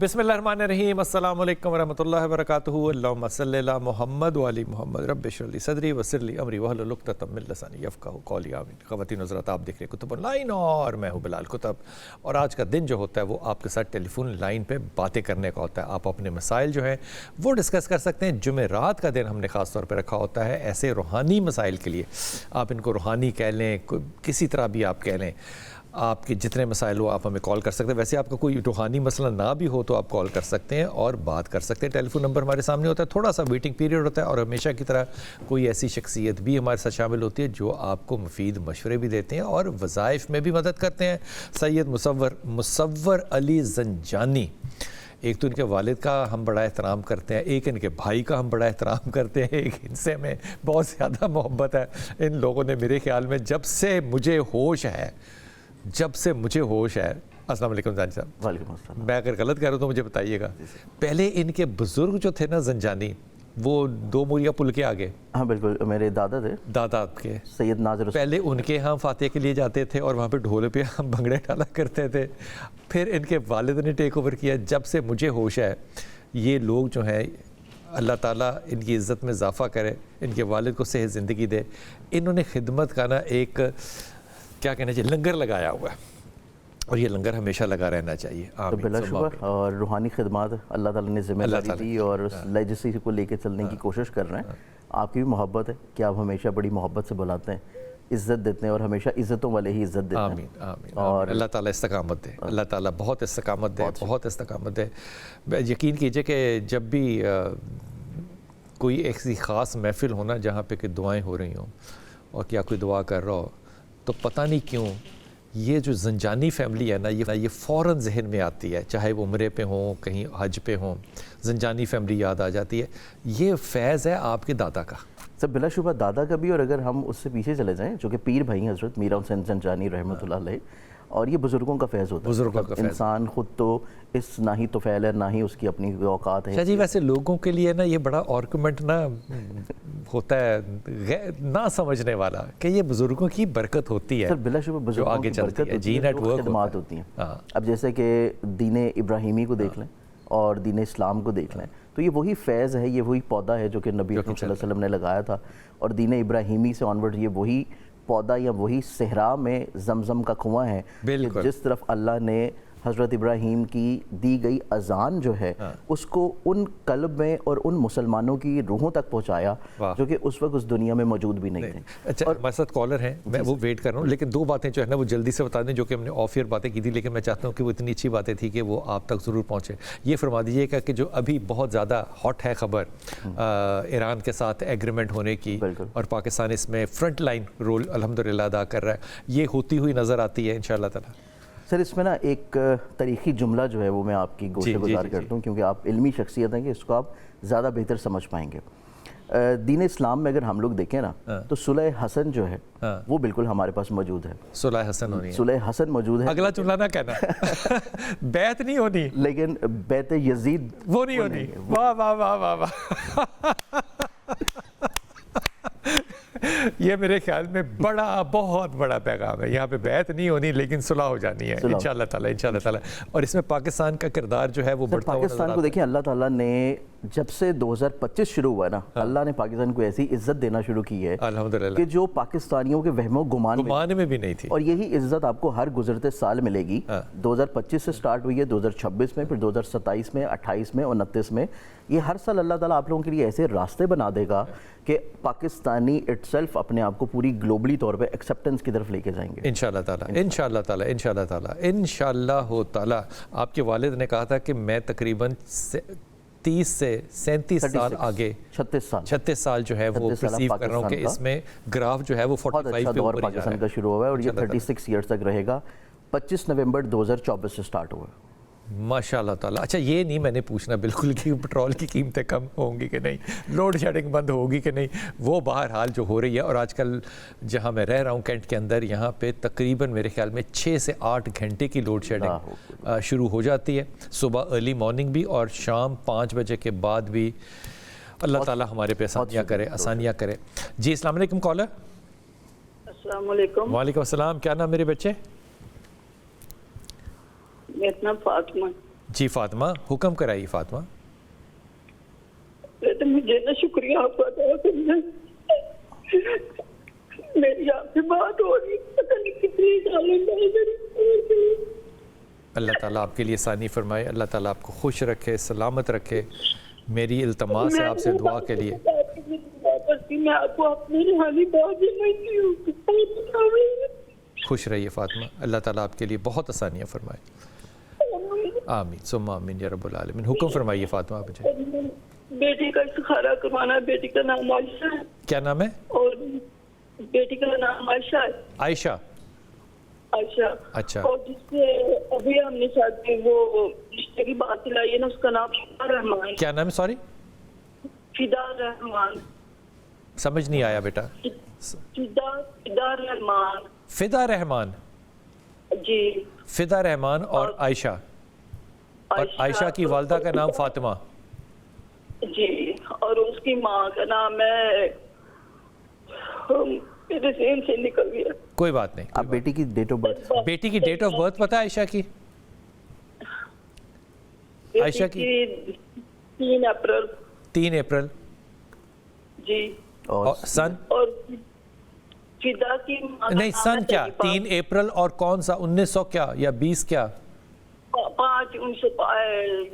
बिस्मिल्लाहिर्रहमानिर्रहीम। अस्सलामु अलैकुम वरहमतुल्लाहि वबरकातुहू। अल्लाहुम्मा सल्लि अला मुहम्मद व आलि मुहम्मद। रब्बि इश्रह ली सदरी वयस्सिर ली अमरी वहलुल उक़दतम मिन लिसानी यफ़क़हू क़ौली। आमीन। ख़वातीन हज़रात, आप देख रहे हैं कुतुब ऑनलाइन और मैं हूँ बिलाल कुतुब। और आज का दिन जो होता है वो आपके साथ टेलीफोन लाइन पे बातें करने का होता है। आप अपने मसाइल जो हैं वो डिस्कस कर सकते हैं। जुमेरात का दिन हमने ख़ास तौर पर रखा होता है ऐसे रूहानी मसाइल के लिए। आप इनको रूहानी कह लें, किसी तरह भी आप कह लें, आपके जितने मसाइल हो आप हमें कॉल कर सकते हैं। वैसे आपका कोई रूहानी मसला ना भी हो तो आप कॉल कर सकते हैं और बात कर सकते हैं। टेलीफोन नंबर हमारे सामने होता है, थोड़ा सा वेटिंग पीरियड होता है और हमेशा की तरह कोई ऐसी शख्सियत भी हमारे साथ शामिल होती है जो आपको मुफीद मशवरे भी देते हैं और वज़ाइफ में भी मदद करते हैं। सैयद मुसव्वर अली ज़ंजानी, एक तो इनके वालिद का हम बड़ा एहतराम करते हैं, एक इनके भाई का हम बड़ा एहतराम करते हैं, एक इनसे हमें बहुत ज़्यादा मोहब्बत है। इन लोगों ने मेरे ख़्याल में जब से मुझे होश है अस्सलाम वालेकुम जानी साहब। वालेकुम अस्सलाम। मैं अगर गलत कह रहा हूँ तो मुझे बताइएगा। पहले इनके बुज़ुर्ग जो थे ना ज़ंजानी, वो दो मूरिया पुल के आगे, हाँ बिल्कुल, मेरे दादा थे, दादा आपके सैयद नाज़र। पहले उनके यहाँ फातिहा के लिए जाते थे और वहाँ पे ढोल पे हम भंगड़े डाला करते थे। फिर इनके वालिद ने टेक ओवर किया। जब से मुझे होश है ये लोग जो हैं, अल्लाह ताला इनकी इज़्ज़त में इजाफ़ा करे, इनके वालिद को सेहत ज़िंदगी दे। इन्होंने खिदमत का ना एक क्या कहना चाहिए लंगर लगाया हुआ है और ये लंगर हमेशा लगा रहना चाहिए। तो बिलाशुबह और रूहानी खिदमत अल्लाह ताला ने ज़िम्मेदारी दी और उस लेजेसी को लेके चलने की कोशिश कर रहे हैं। आपकी भी मोहब्बत है कि आप हमेशा बड़ी मोहब्बत से बुलाते हैं, इज़्ज़त देते हैं और हमेशा इज़्ज़तों वाले ही इज़्ज़त देते हैं। आमीन आमीन। और अल्लाह ताला इस्तकामत दे, अल्लाह ताला बहुत इस्तकामत दे, बहुत इस्तकामत दे। यकीन कीजिए कि जब भी कोई ऐसी ख़ास महफ़िल हो ना जहाँ पे कि दुआएँ हो रही हों और क्या कोई दुआ कर रहा हो, तो पता नहीं क्यों ये जो ज़ंजानी फैमिली है ना, ये फ़ौरन जहन में आती है। चाहे वो उम्रे पे हों, कहीं हज पे हों, ज़ंजानी फैमिली याद आ जाती है। ये फैज़ है आपके दादा का। सब बिलाशुबह दादा का भी, और अगर हम उससे पीछे चले जाएं, जो कि पीर भाई हैं हज़रत मीरा हुसैन ज़ंजानी रहमतुल्लाह अलैह, और ये बुज़ुर्गों का फैज़ होता है। बुज़ुर्गों का फैज़। इंसान ख़ुद तो इस ना ही तोफ़ैल है, ना ही उसकी अपनी औकात है। जी, वैसे लोगों के लिए ना ये बड़ा आर्गुमेंट ना होता है ना समझने वाला कि ये बुज़ुर्गों की बरकत होती है। सर बिलाशुबह बुज़ुर्गों आगे की बरकत जी नेटवर्क खिदमात होती हैं। अब जैसे कि दीन इब्राहिमी को देख लें और दीन इस्लाम को देख लें, तो ये वही फैज़ है, ये वही पौधा है जो कि नबी अकरम सल्लल्लाहु अलैहि वसल्लम ने लगाया था। और दीन इब्राहिमी से ऑनवर्ड ये वही पौधा या वही सहरा में ज़मज़म का कुआं है कि जिस तरफ अल्लाह ने हज़रत इब्राहीम की दी गई अज़ान जो है उसको उन कल्ब में और उन मुसलमानों की रूहों तक पहुँचाया जो कि उस वक्त उस दुनिया में मौजूद भी नहीं थे। अच्छा, और हमारे साथ कॉलर हैं, मैं वो वेट कर रहा हूँ, लेकिन दो बातें जो है ना वो जल्दी से बता दें जो कि हमने ऑफ ईयर बातें की थी, लेकिन मैं चाहता हूँ कि वो इतनी अच्छी बातें थी कि वो आप तक ज़रूर पहुँचे। ये फरमा दीजिएगा कि जो अभी बहुत ज़्यादा हॉट है खबर ईरान के साथ एग्रीमेंट होने की, और पाकिस्तान इसमें फ्रंट लाइन रोल अल्हम्दुलिल्लाह अदा कर रहा है, ये होती हुई नज़र आती है इंशाअल्लाह ताला। सर इसमें ना एक तारीख़ी जुमला जो है वो मैं आपकी गोशे गुजार करता हूँ, क्योंकि आप इल्मी शख्सियत हैं कि इसको आप ज़्यादा बेहतर समझ पाएंगे। दीन इस्लाम में अगर हम लोग देखें ना तो सुलह हसन जो है वो बिल्कुल हमारे पास मौजूद है। सुलह हसन होनी है, सुलह हसन मौजूद है। अगला जुमला ना कहना बैत नहीं होनी, लेकिन बैत यजीद वो नहीं होनी। वाह वाह वाह वाह वाह ये मेरे ख्याल में बहुत बड़ा पैगाम है। यहाँ पे बैत नहीं होनी लेकिन सुलह हो जानी है इंशाअल्लाह ताला। और इसमें पाकिस्तान का किरदार जो है वो बढ़ता हुआ पाकिस्तान को देखिए, अल्लाह ताला ने जब से 2025 शुरू हुआ है ना, अल्लाह ने पाकिस्तान को ऐसी इज्जत देना शुरू की है अल्हम्दुलिल्लाह कि जो पाकिस्तानियों के वहमो गुमान में भी नहीं थी। और यही इज्जत आपको हर गुजरते साल मिलेगी। 2025 से स्टार्ट हुई है, 2026 में, फिर 2027 में, 28 में, 29 में। ये हर साल अल्लाह ताला आप लोगों के लिए ऐसे रास्ते बना देगा कि पाकिस्तानी इटसेल्फ अपने आप को पूरी ग्लोबली तौर पे एक्सेप्टेंस की तरफ लेके जाएंगे इंशाअल्लाह ताला। आपके वालिद ने कहा था कि मैं तकरीबन 30 से 37 साल आगे 36 साल जो है वो परसीव कर रहा हूँ कि इसमें ग्राफ जो है वो 45 पे ऊपर पाकिस्तान का शुरू हुआ है और ये 36 ईयर्स तक रहेगा। 25 नवंबर 2024 से स्टार्ट हुआ है माशाअल्लाह ताला। अच्छा, ये नहीं मैंने पूछना बिल्कुल कि पेट्रोल की कीमतें कम होंगी कि नहीं, लोड शेडिंग बंद होगी कि नहीं, वो बहरहाल जो हो रही है। और आजकल जहाँ मैं रह रहा हूँ कैंट के अंदर, यहाँ पे तकरीबन मेरे ख्याल में 6 से 8 घंटे की लोड शेडिंग शुरू हो जाती है, सुबह अर्ली मॉर्निंग भी और शाम 5 बजे के बाद भी। अल्लाह ताला हमारे पे आसानियाँ करे। जी अस्सलाम वालेकुम कॉलर। अस्सलाम वालेकुम। वालेकुम अस्सलाम। क्या नाम मेरे बच्चे? मेरा नाम फातिमा। जी फातिमा, हुक्म कराइए फातिमा। तो मुझे ना शुक्रिया आपका अदा करना। मेरी आपसे बात हो रही, पता नहीं कितनी सालों अल्लाह ताला आपके लिए आसानी फरमाए, अल्लाह ताला आपको खुश रखे, सलामत रखे। मेरी इल्तमास है आपसे दुआ के लिए। मैं आपको अपनी रूहानी बात समझती हूँ। खुश रहिए फातिमा, अल्लाह ताला आपके लिए बहुत आसानियाँ फरमाए। आमीन सुम्मा आमीन या रब्बुल आलमीन। हुक्म फरमाइए फातिमा मुझे। बेटी का इस्तिखारा करवाना है। बेटी का नाम आयशा है। क्या नाम है? और बेटी का नाम आयशा है। आयशा। आयशा। अच्छा। और जिससे अभी हमने शादी वो रिश्ते की बात चलाई है ना, उसका नाम फिदा रहमान। क्या नाम है? सॉरी, फिदा रहमान। समझ नहीं आया बेटा। फिदा रहमान। फिदा रहमान। जी। फिदा रहमान और आयशा। और आयशा की वालदा का नाम फातिमा। जी। और उसकी माँ का नाम है, मेरे ज़हन से निकल गया। कोई बात नहीं। आप बेटी की डेट ऑफ बर्थ? बेटी की डेट ऑफ बर्थ पता है आयशा की? आयशा की 3 अप्रैल। 3 अप्रैल। जी। और सन? और फिदा की नहीं, सन क्या? 3 अप्रैल और कौन सा 1900 क्या या 20 क्या? 5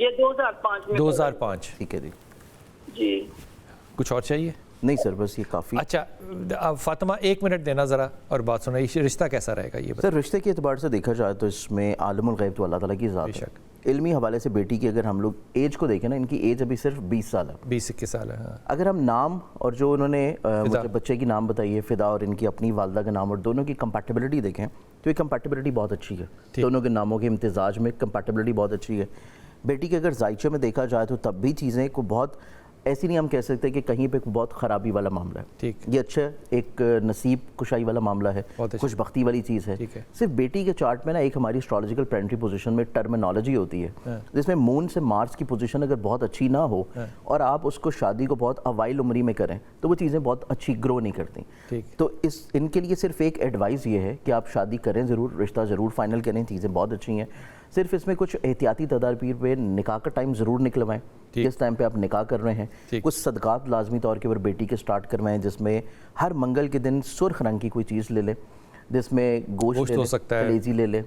ये 2005 में। 2005। ठीक है जी। जी। कुछ और चाहिए? नहीं सर, बस ये काफ़ी। अच्छा अब फातिमा 1 मिनट देना ज़रा और बात सुनाइए, रिश्ता कैसा रहेगा ये सर रिश्ते के एतबार से देखा जाए तो इसमें आलमुल गैब तो अल्लाह ताला की ज़ात है। इल्मी हवाले से बेटी की अगर हम लोग एज को देखें ना, इनकी एज अभी सिर्फ 20 साल है। 20-21 साल है। हाँ। अगर हम नाम और जो उन्होंने मुझे बच्चे की नाम बताई है फिदा और इनकी अपनी वालदा का नाम और दोनों की कंपैटिबिलिटी देखें तो ये कंपैटिबिलिटी बहुत अच्छी है। दोनों के नामों के इम्तिजाज में कंपैटिबिलिटी बहुत अच्छी है। बेटी के अगर जायचे में देखा जाए तो तब भी चीज़ें को बहुत ऐसी नहीं हम कह सकते कि कहीं पे बहुत ख़राबी वाला मामला है। ठीक। ये अच्छा एक नसीब कुशाई वाला मामला है, खुशबख्ती वाली चीज़ है। सिर्फ बेटी के चार्ट में ना एक हमारी एस्ट्रोलॉजिकल प्लानिटरी पोजीशन में टर्मिनोलॉजी होती है जिसमें मून से मार्स की पोजीशन अगर बहुत अच्छी ना हो और आप उसको शादी को बहुत अवाइल उम्री में करें तो वो चीज़ें बहुत अच्छी ग्रो नहीं करती। तो इनके लिए सिर्फ एक एडवाइस ये है कि आप शादी करें ज़रूर, रिश्ता ज़रूर फाइनल करें, चीज़ें बहुत अच्छी हैं। सिर्फ इसमें कुछ एहतियाती तदाबीर पे निकाह का टाइम ज़रूर निकलवाएं, जिस टाइम पे आप निकाह कर रहे हैं। कुछ सदकात लाजमी तौर के ऊपर बेटी के स्टार्ट करवाएं, जिसमें हर मंगल के दिन सुर्ख रंग की कोई चीज़ ले लें, जिसमें गोश्त हो सकता है, कलेजी ले लें,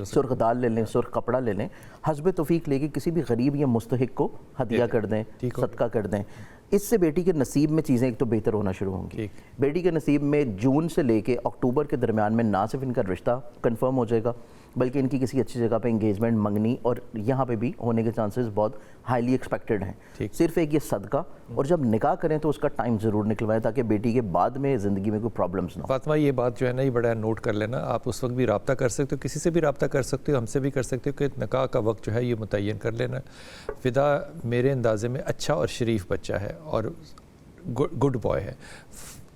सुर्ख दाल ले लें, सुर्ख कपड़ा ले लें, हस्ब तौफीक लेके किसी भी गरीब या मुस्तहिक को हदिया कर दें, सदका कर दें। इससे बेटी के नसीब में चीज़ें एक तो बेहतर होना शुरू होंगी। बेटी के नसीब में जून से लेके अक्टूबर के दरमियान में ना सिर्फ इनका रिश्ता कंफर्म हो जाएगा बल्कि इनकी किसी अच्छी जगह पे एंगेजमेंट, मंगनी और यहाँ पे भी होने के चांसेस बहुत हाईली एक्सपेक्टेड हैं। सिर्फ एक ये सदका, और जब निकाह करें तो उसका टाइम ज़रूर निकलवाएं ताकि बेटी के बाद में ज़िंदगी में कोई प्रॉब्लम्स ना हो। फातिमा ये बात जो है ना, ये बड़ा नोट कर लेना। आप उस वक्त भी रब्ता कर सकते हो, किसी से भी रब्ता कर सकते हो, हमसे भी कर सकते हो कि निकाह का वक्त जो है ये मुतय्यन कर लेना। फिदा मेरे अंदाजे में अच्छा और शरीफ बच्चा है और गुड बॉय है।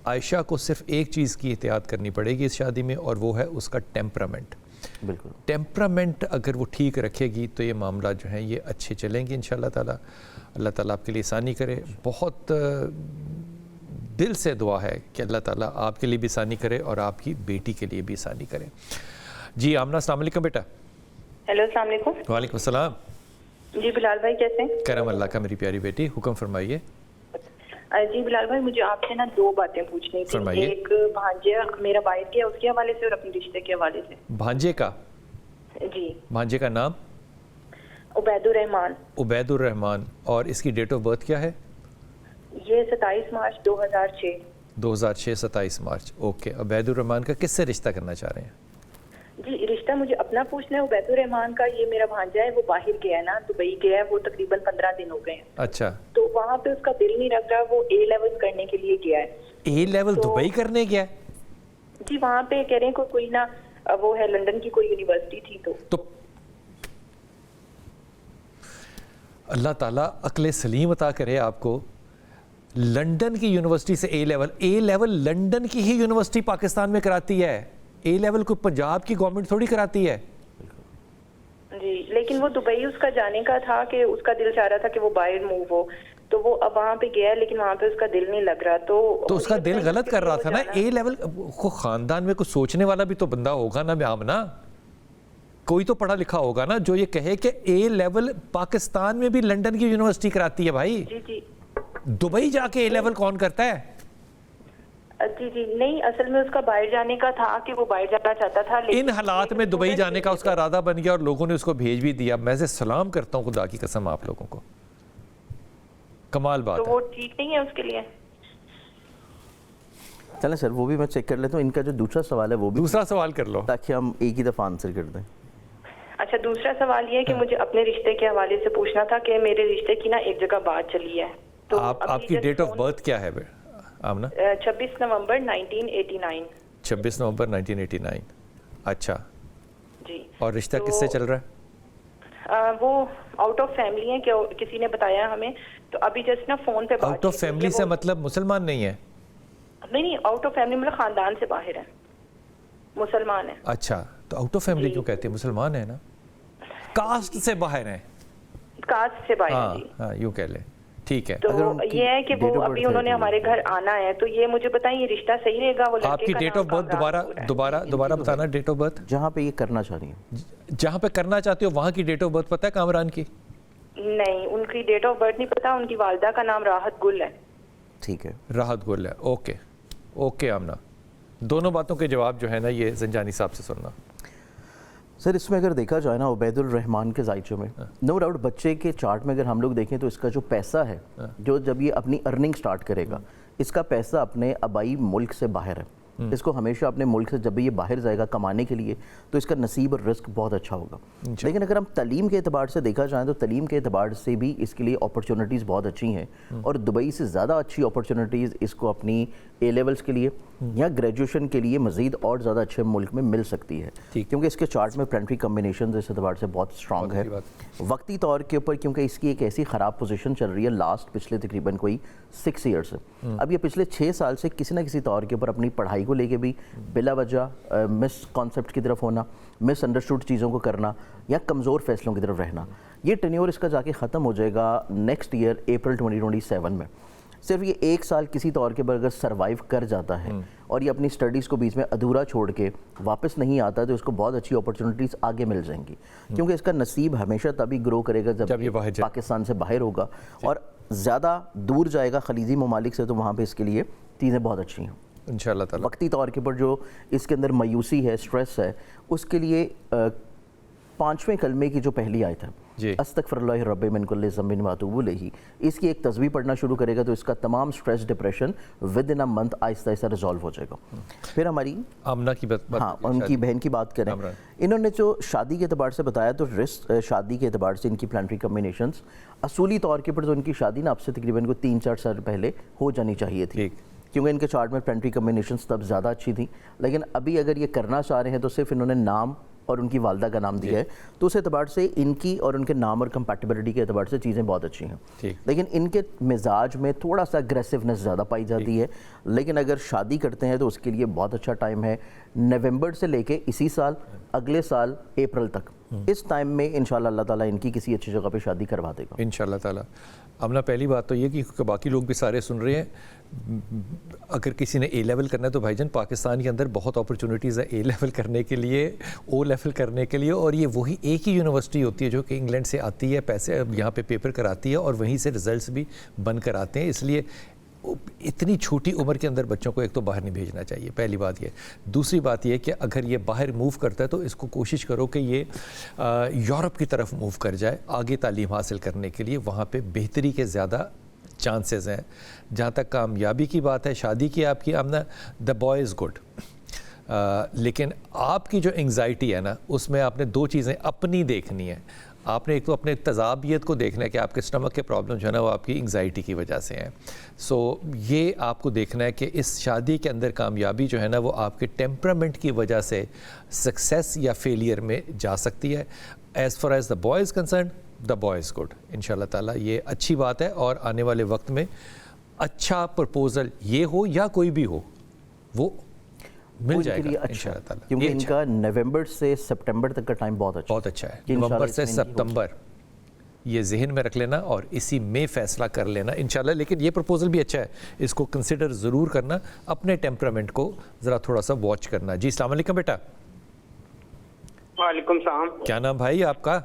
आयशा को सिर्फ एक चीज़ की एहतियात करनी पड़ेगी इस शादी में, और वो है उसका टेम्परामेंट। बिल्कुल, टेम्परामेंट अगर वो ठीक रखेगी तो ये मामला जो है ये अच्छे चलेंगे इंशाल्लाह ताला। अल्लाह ताला आपके लिए आसानी करे। बहुत दिल से दुआ है कि अल्लाह ताला आपके लिए भी आसानी करे और आपकी बेटी के लिए भी आसानी करे। जी आमना, अस्सलाम वालेकुम बेटा। हेलो, अस्सलाम वालेकुम। वालेकुम अस्सलाम। जी बिलाल भाई कैसे हैं? करम अल्लाह का मेरी प्यारी बेटी, हुक्म फरमाइए। जी बिलाल भाई, मुझे आपसे ना 2 बातें पूछनी थी। एक भांजे मेरा बाइट किया उसके हवाले से और अपने रिश्ते के हवाले से। भांजे का? जी। भांजे का नाम? उबैदुर रहमान। उबैदुर रहमान। और इसकी डेट ऑफ बर्थ क्या है? ये 27 मार्च 2006। 2006 27 मार्च। ओके। उबैदुर रहमान का किससे रिश्ता करना चाह रहे हैं? जी रिश्ता मुझे अपना पूछना है। उबैदुर रहमान का ये मेरा भांजा है, वो बाहर गया है ना, दुबई गया है, वो तकरीबन 15 दिन हो गए हैं। अच्छा। तो वहाँ पे उसका दिल नहीं लग रहा, वो A लेवल करने के लिए गया है। A लेवल तो, दुबई करने गया है? जी वहाँ पे कह रहे हैं कोई ना, वो है लंदन की कोई यूनिवर्सिटी थी। तो अल्लाह ताला अक्ल सलीम अता करे आपको। लंदन की यूनिवर्सिटी से A लेवल लंदन की ही यूनिवर्सिटी पाकिस्तान में कराती है। A लेवल को पंजाब की गवर्नमेंट थोड़ी कराती है। जी लेकिन वो दुबई उसका जाने का था कि उसका दिल चाह रहा था कि वो बाहर मूव हो, तो वो अब वहाँ पे गया है लेकिन वहाँ पे उसका दिल नहीं लग रहा। तो उसका दिल गलत कर रहा था ना। A लेवल को खानदान में कुछ सोचने वाला भी तो बंदा होगा ना आमना। کوئی تو پڑھا لکھا ہوگا نا جو یہ کہے کہ اے لیول پاکستان میں بھی لنڈن کی یونیورسٹی کراتی ہے بھائی. جی جی. دبئی جا کے اے لیول کون کرتا ہے؟ جی جی نہیں، اصل میں اس کا باہر جانے کا تھا کہ وہ باہر جانا چاہتا تھا. ان حالات میں دبئی جانے کا اس کا ارادہ بن گیا اور لوگوں نے اس کو بھیج بھی دیا. میں سے سلام کرتا ہوں خدا کی قسم آپ لوگوں کو. کمال بات ہے. تو وہ ٹھیک نہیں ہے اس کے لیے. چلیں سر وہ بھی میں چیک کر لیتا ہوں. ان کا جو دوسرا سوال ہے وہ بھی دوسرا سوال کر لو تاکہ ہم ایک ہی دفعہ آنسر کر دیں. اچھا دوسرا سوال یہ ہے کہ مجھے اپنے رشتے کے حوالے سے پوچھنا تھا کہ میرے رشتے کی نا ایک جگہ بات چلی ہے. تو آپ کی ڈیٹ آف برتھ کیا ہے آمنہ؟ 26 نومبر 1989. 26 نومبر 1989. اچھا جی. اور رشتہ کس سے چل رہا ہے؟ وہ آؤٹ آف فیملی ہیں کہ کسی نے بتایا ہمیں. تو ابھی جسٹ نا فون پہ بات. آؤٹ آف فیملی سے مطلب مسلمان نہیں ہے؟ نہیں آؤٹ آف فیملی مطلب خاندان سے باہر ہے، مسلمان ہے. اچھا تو آؤٹ آف فیملی کیوں کہتے ہیں؟ مسلمان ہے نا. کاسٹ سے باہر ہیں. کاسٹ سے باہر. ہاں یوں کہہ لیں. ٹھیک ہے. تو یہ ہے کہ وہ ابھی انہوں نے ہمارے گھر آنا ہے. تو یہ مجھے بتائیں یہ رشتہ صحیح رہے گا؟ وہ آپ کی ڈیٹ آف برتھ دوبارہ بتانا. ڈیٹ آف برتھ جہاں پہ یہ کرنا چاہ رہی ہیں، جہاں پہ کرنا چاہتے ہو وہاں کی ڈیٹ آف برتھ پتہ ہے کامران کی؟ نہیں ان کی ڈیٹ آف برتھ نہیں پتا. ان کی والدہ کا نام راحت گل ہے. ٹھیک ہے راحت گل ہے. اوکے آمنہ. دونوں باتوں کے جواب جو ہے نا یہ زنجانی صاحب سے سننا. سر اس میں اگر دیکھا جائے نا عبید الرحمان کے ذائچے میں نو ڈاؤٹ بچے کے چارٹ میں اگر ہم لوگ دیکھیں تو اس کا جو پیسہ ہے جو جب یہ اپنی ارننگ سٹارٹ کرے گا اس کا پیسہ اپنے آبائی ملک سے باہر ہے. اس کو ہمیشہ اپنے ملک سے جب بھی یہ باہر جائے گا کمانے کے لیے تو اس کا نصیب اور رزق بہت اچھا ہوگا. لیکن اگر ہم تعلیم کے اعتبار سے دیکھا جائیں تو تعلیم کے اعتبار سے بھی اس کے لیے اپرچونٹیز بہت اچھی ہیں اور دبئی سے زیادہ اچھی اپرچونٹیز اس کو اپنی اے لیولز کے لیے یا گریجویشن کے لیے مزید اور زیادہ اچھے ملک میں مل سکتی ہے کیونکہ اس کے چارٹ میں پلانٹری کمبینیشنز اس اعتبار سے بہت اسٹرانگ ہے. وقتی طور کے اوپر کیونکہ اس کی ایک ایسی خراب پوزیشن چل رہی ہے لاسٹ پچھلے تقریباً کوئی 6 ایئر سے. اب یہ پچھلے 6 سال سے کسی نہ کسی طور کے اوپر اپنی پڑھائی کو لے کے بھی بلا وجہ مس کانسیپٹ کی طرف ہونا، مس انڈرسٹوڈ چیزوں کو کرنا یا کمزور فیصلوں کی طرف رہنا. یہ ٹینیور اس کا جا کے ختم ہو جائے گا نیکسٹ ایئر اپریل 2027 میں. صرف یہ 1 سال کسی طور کے پر اگر سروائیو کر جاتا ہے اور یہ اپنی سٹڈیز کو بیچ میں ادھورا چھوڑ کے واپس نہیں آتا تو اس کو بہت اچھی اپرچونٹیز آگے مل جائیں گی کیونکہ اس کا نصیب ہمیشہ تبھی گرو کرے گا جب یہ پاکستان سے باہر ہوگا اور زیادہ دور جائے گا خلیجی ممالک سے تو وہاں پہ اس کے لیے چیزیں بہت اچھی ہیں انشاءاللہ تعالی. وقتی طور کے پر جو اس کے اندر مایوسی ہے، سٹریس ہے، اس کے لیے 5ویں کلمے کی جو پہلی آیت ہے استغفر اللہ رب من کل ذنب واتوب الیہ، اس کی ایک تصویر پڑھنا شروع کرے گا تو اس کا تمام stress depression with in a month آہستہ آہستہ ریزالو ہو جائے گا. پھر ہماری آمنہ کی بات ان کی بہن کی بات کریں. انہوں نے جو شادی کے اعتبار سے بتایا تو شادی کے اعتبار سے ان کی پلانٹری کمبینیشنز اصولی طور کے پر تو ان کی شادی نا اب سے تقریباً کو 3-4 سال پہلے ہو جانی چاہیے تھی کیونکہ ان کے چارٹ میں پلانٹری کمبینیشنز تب زیادہ اچھی تھیں. لیکن ابھی اگر یہ کرنا چاہ رہے ہیں تو صرف انہوں نے نام اور ان کی والدہ کا نام دیا ہے تو اس اعتبار سے ان کی اور ان کے نام اور کمپیٹیبلٹی کے اعتبار سے چیزیں بہت اچھی ہیں. لیکن ان کے مزاج میں تھوڑا سا اگریسونیس زیادہ پائی جاتی ہے. لیکن اگر شادی کرتے ہیں تو اس کے لیے بہت اچھا ٹائم ہے نومبر سے لے کے اسی سال اگلے سال اپریل تک. اس ٹائم میں انشاءاللہ اللہ تعالیٰ ان کی کسی اچھی جگہ پہ شادی کروا دے گا انشاءاللہ تعالیٰ. امنہ پہلی بات تو یہ کہ باقی لوگ بھی سارے سن رہے ہیں اگر کسی نے اے لیول کرنا ہے تو بھائی جان پاکستان کے اندر بہت اپرچونٹیز ہے اے لیول کرنے کے لیے، او لیول کرنے کے لیے. اور یہ وہی ایک ہی یونیورسٹی ہوتی ہے جو کہ انگلینڈ سے آتی ہے، پیسے یہاں پہ پیپر کراتی ہے اور وہیں سے رزلٹس بھی بن کر آتے ہیں. اس لیے اتنی چھوٹی عمر کے اندر بچوں کو ایک تو باہر نہیں بھیجنا چاہیے، پہلی بات یہ. دوسری بات یہ کہ اگر یہ باہر موو کرتا ہے تو اس کو کوشش کرو کہ یہ یورپ کی طرف موو کر جائے آگے تعلیم حاصل کرنے کے لیے. وہاں پہ بہتری کے زیادہ چانسز ہیں. جہاں تک کامیابی کی بات ہے شادی کی آپ کی Amna, the boy is good, لیکن آپ کی جو انگزائٹی ہے نا اس میں آپ نے 2 چیزیں اپنی دیکھنی ہیں. آپ نے ایک تو اپنے تذابیت کو دیکھنا ہے کہ آپ کے اسٹمک کے پرابلم جو ہے نا وہ آپ کی انگزائٹی کی وجہ سے ہیں. سو یہ آپ کو دیکھنا ہے کہ اس شادی کے اندر کامیابی جو ہے نا وہ آپ کے ٹیمپرامنٹ کی وجہ سے سکسیس یا فیلئر میں جا سکتی ہے. As far as the boy is concerned the boy is good انشاءاللہ تعالیٰ. یہ اچھی بات ہے اور آنے والے وقت میں اچھا پرپوزل یہ ہو یا کوئی بھی ہو وہ مل جائے گا انشاءاللہ تعالیٰ. کیونکہ ان کا نومبر سے سپٹمبر تک کا ٹائم بہت اچھا ہے. نومبر سے سپتمبر یہ ذہن میں رکھ لینا اور اسی میں فیصلہ کر لینا انشاءاللہ. لیکن یہ پرپوزل بھی اچھا ہے، اس کو کنسیڈر ضرور کرنا، اپنے ٹیمپرامنٹ کو ذرا تھوڑا سا واچ کرنا. جی السلام علیکم بیٹا. وعلیکم السلام. کیا نام بھائی آپ کا؟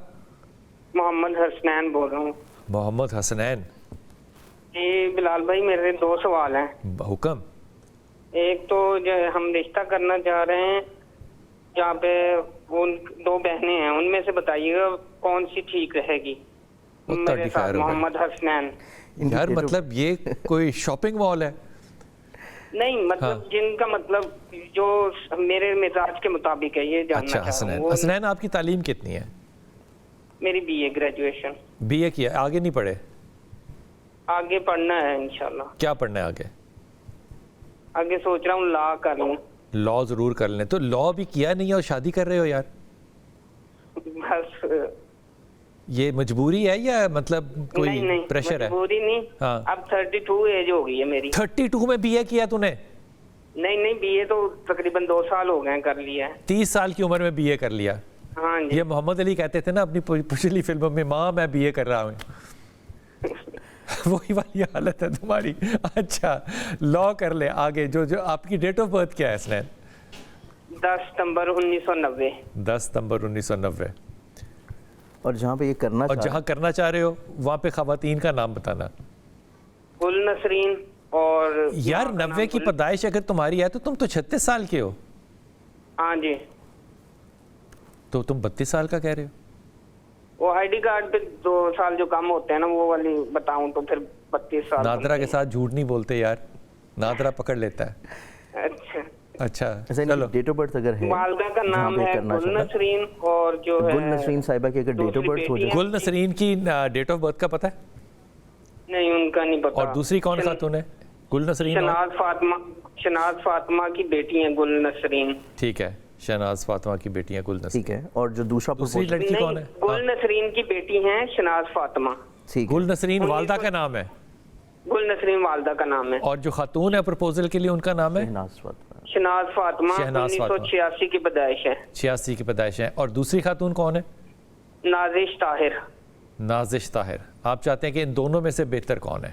محمد حسنین بول رہا ہوں. محمد حسنین جی بلال بھائی میرے 2 سوال ہیں. حکم. ایک تو جو ہم رشتہ کرنا چاہ رہے ہیں جہاں پہ ان 2 بہنیں ہیں, ان میں سے بتائیے گا کون سی ٹھیک رہے گی. میرے ساتھ محمد حسنین. یار مطلب یہ کوئی شاپنگ مال ہے؟ نہیں مطلب جن کا مطلب جو میرے مزاج کے مطابق ہے یہ جاننا اچھا چاہ رہا ہوں. حسنین آپ کی تعلیم کتنی ہے؟ میری BA گریجویشن. BA کیا, آگے نہیں پڑھے؟ آگے پڑھنا ہے انشاءاللہ. کیا پڑھنا ہے آگے؟ آگے سوچ رہا ہوں لا کر لوں. لا ضرور کر لیں. تو لا بھی کیا نہیں ہے اور شادی کر رہے ہو یار؟ بس یہ مجبوری ہے یا مطلب کوئی پریشر ہے؟ مجبوری نہیں. ہاں اب 32 ایج ہو گئی ہے میری. 32 میں BA کیا تو نے؟ نہیں BA تو تقریباً 2 سال ہو گئے کر لیا ہے. 30 سال کی عمر میں BA کر لیا. ہاں جی. یہ محمد علی کہتے تھے نا اپنی پچھلی فلموں میں, ماں میں BA کر رہا ہوں. وہی والی حالت ہے تمہاری. اچھا لا کر لے آگے. جو آپ کی ڈیٹ آف برتھ کیا ہے حسنین؟ 10 ستمبر 1990. 10 ستمبر 1990. اور جہاں پہ یہ کرنا اور جہاں کرنا چاہ رہے ہو وہاں پہ خواتین کا نام بتانا. گل نسرین. اور یار 90 کی پیدائش اگر تمہاری ہے تو تم تو 36 سال کے ہو. ہاں جی. تو تم 32 سال کا کہہ رہے ہو. وہ ID کارڈ پہ 2 سال جو کم ہوتے ہیں نا وہ والی بتاؤں تو پھر 32 سال. نادرا کے ساتھ جھوٹ نہیں بولتے یار, نادرا پکڑ لیتا ہے. اچھا چلو. ڈیٹ آف برتھ اگر ہے, والدہ کا نام ہے گل نسرین, اور جو ہے گل نسرین صاحبہ کی اگر ڈیٹ آف برتھ ہو جائے. گل نسرین کی ڈیٹ آف برتھ کا پتہ ہے؟ نہیں ان کا نہیں پتا. اور دوسری کون خاتون ہے؟ گل نسرین. شناز فاطمہ کی بیٹی ہیں گل نسرین. ٹھیک ہے, شہناز فاطمہ کی بیٹی ہیں گل نسرین. ٹھیک ہے. اور جو دوسری لڑکی کون ہے؟ گل نسرین کی بیٹی ہیں شناز فاطمہ. گل نسرین والدہ کا نام ہے. گل نسرین والدہ کا نام ہے. اور جو خاتون ہے پرپوزل کے لیے ان کا نام ہے شناز فاطمہ. 1986 کی پیدائش ہے. 86 کی پیدائش ہے. اور دوسری خاتون کون ہے؟ نازش طاہر. نازش طاہر. آپ چاہتے ہیں کہ ان دونوں میں سے بہتر کون ہے؟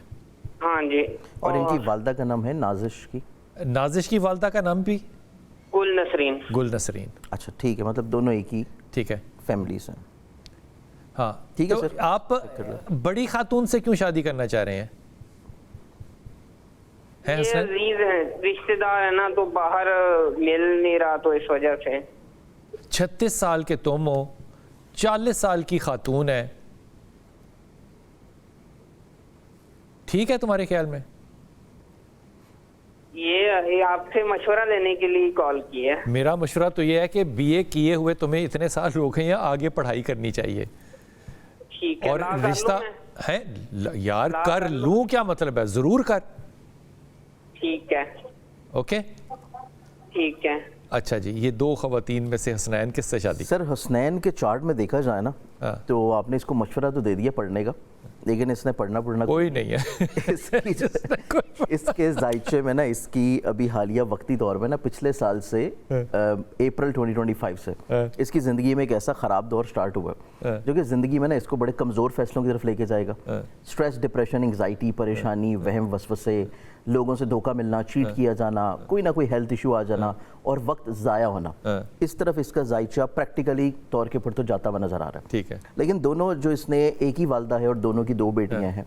ہاں جی. اور ان کی والدہ کا نام ہے نازش کی. نازش کی والدہ کا نام بھی گل نسرین. گل نسرین. اچھا ٹھیک ہے, مطلب دونوں ایک ہی ٹھیک ہے فیملیز ہیں. ہاں ٹھیک ہے سر. آپ بڑی خاتون سے کیوں شادی کرنا چاہ رہے ہیں؟ یہ عزیز ہیں, رشتہ دار ہے نا, تو باہر مل نہیں رہا تو اس وجہ سے. 36 سال کے تم ہو, 40 سال کی خاتون ہے, ٹھیک ہے تمہارے خیال میں؟ یہ آپ سے مشورہ لینے کے لیے کال کی ہے. میرا مشورہ تو یہ ہے کہ BA کیے ہوئے تمہیں اتنے سال ہو گئے ہیں, آگے پڑھائی کرنی چاہیے. ٹھیک ہے. اور رشتہ ہے یار, کر لوں کیا مطلب ہے, ضرور کر. ٹھیک ہے. اوکے ٹھیک ہے. اچھا جی, یہ 2 خواتین میں سے حسنین کس سے شادی؟ سر حسنین کے چارٹ میں دیکھا جائے نا تو آپ نے اس کو مشورہ تو دے دیا پڑھنے کا, لیکن اس نے پڑھنا کوئی نہیں ہے. اس کے ذائچے میں نا, اس کی ابھی حالیہ وقتی طور میں نا پچھلے سال سے اپریل 2025 سے اس کی زندگی میں ایک ایسا خراب دور سٹارٹ ہوا جو کہ زندگی میں نا اس کو بڑے کمزور فیصلوں کی طرف لے کے جائے گا. سٹریس, ڈپریشن, انگزائٹی, پریشانی, وہم وسوسے, لوگوں سے دھوکہ ملنا, چیٹ کیا جانا, کوئی نہ کوئی ہیلتھ ایشو آ جانا اور وقت ضائع ہونا, اس طرف اس کا ذائچہ پریکٹیکلی طور کے پر تو جاتا ہوا نظر آ رہا ہے. ٹھیک ہے. لیکن دونوں جو اس نے ایک ہی والدہ ہے اور دونوں کی 2 بیٹیاں ہیں,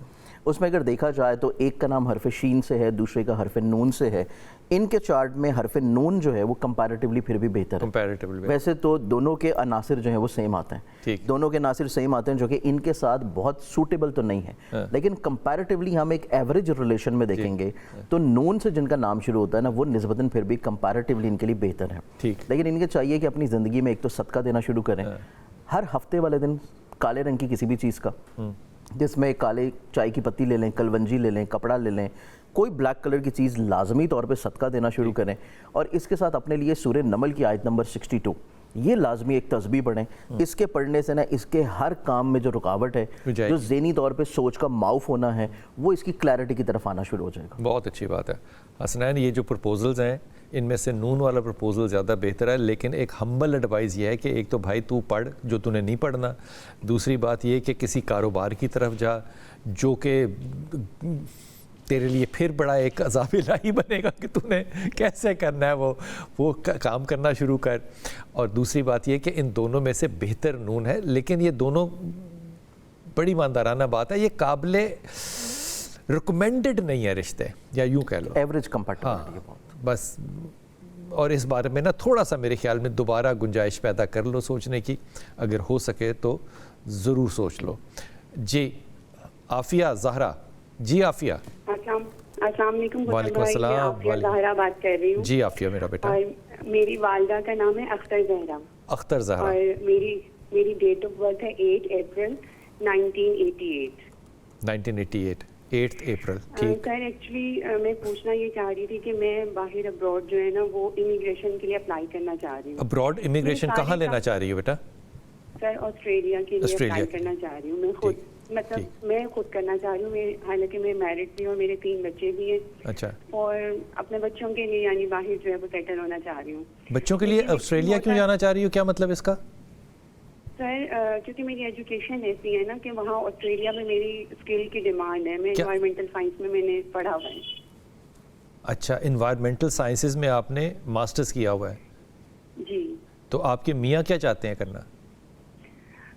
اس میں اگر دیکھا جائے تو ایک کا نام حرف شین سے ہے, دوسرے کا حرف نون سے ہے. ان کے چارٹ میں حرف نون جو ہے وہ کمپیریٹیولی پھر بھی بہتر ہے. ویسے تو دونوں کے عناصر جو ہیں وہ سیم آتے ہیں, دونوں کے عناصر سیم آتے ہیں جو کہ ان کے ساتھ بہت سوٹیبل تو نہیں ہے, لیکن کمپیریٹیولی ہم ایک ایوریج ریلیشن میں دیکھیں گے تو نون سے جن کا نام شروع ہوتا ہے نا وہ نسبتاً پھر بھی کمپیریٹیولی ان کے لیے بہتر ہے. لیکن ان کے چاہیے کہ اپنی زندگی میں ایک تو صدقہ دینا شروع کریں, ہر ہفتے والے دن کالے رنگ کی کسی بھی چیز کا, جس میں کالے چائے کی پتی لے لیں, کلونجی لے لیں, کپڑا لے لیں, کوئی بلیک کلر کی چیز لازمی طور پہ صدقہ دینا شروع کریں. اور اس کے ساتھ اپنے لیے سورہ نمل کی آیت نمبر 62 یہ لازمی ایک تسبیح پڑھیں. اس کے پڑھنے سے نا اس کے ہر کام میں جو رکاوٹ ہے, جو ذہنی طور پہ سوچ کا معاف ہونا ہے, وہ اس کی کلیئرٹی کی طرف آنا شروع ہو جائے گا. بہت اچھی بات ہے حسنین. یہ جو پرپوزلز ہیں ان میں سے نون والا پرپوزل زیادہ بہتر ہے, لیکن ایک ہمبل ایڈوائز یہ ہے کہ ایک تو بھائی تو پڑھ جو تو نے نہیں پڑھنا, دوسری بات یہ کہ کسی کاروبار کی طرف جا جو کہ تیرے لیے پھر بڑا ایک عذاب الہی بنے گا کہ تو نے کیسے کرنا ہے وہ کام کرنا شروع کر. اور دوسری بات یہ کہ ان دونوں میں سے بہتر نون ہے, لیکن یہ دونوں بڑی ایماندارانہ بات ہے, یہ قابل ریکمینڈڈ نہیں ہے رشتے, یا یوں کہہ لو ایوریج کمپیٹیبلٹی ہے بس. اور اس بارے میں نا تھوڑا سا میرے خیال میں دوبارہ گنجائش پیدا کر لو سوچنے کی, اگر ہو سکے تو ضرور سوچ لو. جی عافیہ زہرا. جی عافیہ. السلام علیکم. وعلیکم السلام. زہرا بات کر رہی ہوں. جی عافیہ میرا بیٹا. میری والدہ کا نام ہے اختر زہرا. اختر زہرا. اور میری ڈیٹ آف برتھ ہے 8 اپریل 1988. 1988 8 اپریل. ٹھیک. سر ایکچولی میں پوچھنا یہ چاہ رہی تھی کہ میں باہر ابراڈ جو ہے نا وہ امیگریشن کے لیے اپلائی کرنا چاہ رہی ہوں. ابراڈ امیگریشن کہاں لینا چاہ رہی ہو بیٹا؟ سر آسٹریلیا کے لیے اپلائی کرنا چاہ رہی ہوں. میں خود مطلب میں خود کرنا چاہ رہی ہوں. حالانکہ میں میرڈ بھی ہوں, میرے 3 بچے بھی ہیں. اچھا. اور اپنے بچوں کے لیے یعنی باہر جو ہے وہ سیٹل ہونا چاہ رہی ہوں. بچوں کے لیے آسٹریلیا کیوں جانا چاہ رہی ہو, کیا مطلب اس کا؟ سر کیونکہ میری ایجوکیشن ایسی ہے نا کہ وہاں آسٹریلیا میں میری اسکل کی ڈیمانڈ ہے. میں انوائرمنٹل سائنس میں نے پڑھا ہوا ہے. اچھا, انوائرمنٹل سائنسز میں آپ نے ماسٹرز کیا ہوا ہے؟ جی. تو آپ کے میاں کیا چاہتے ہیں کرنا؟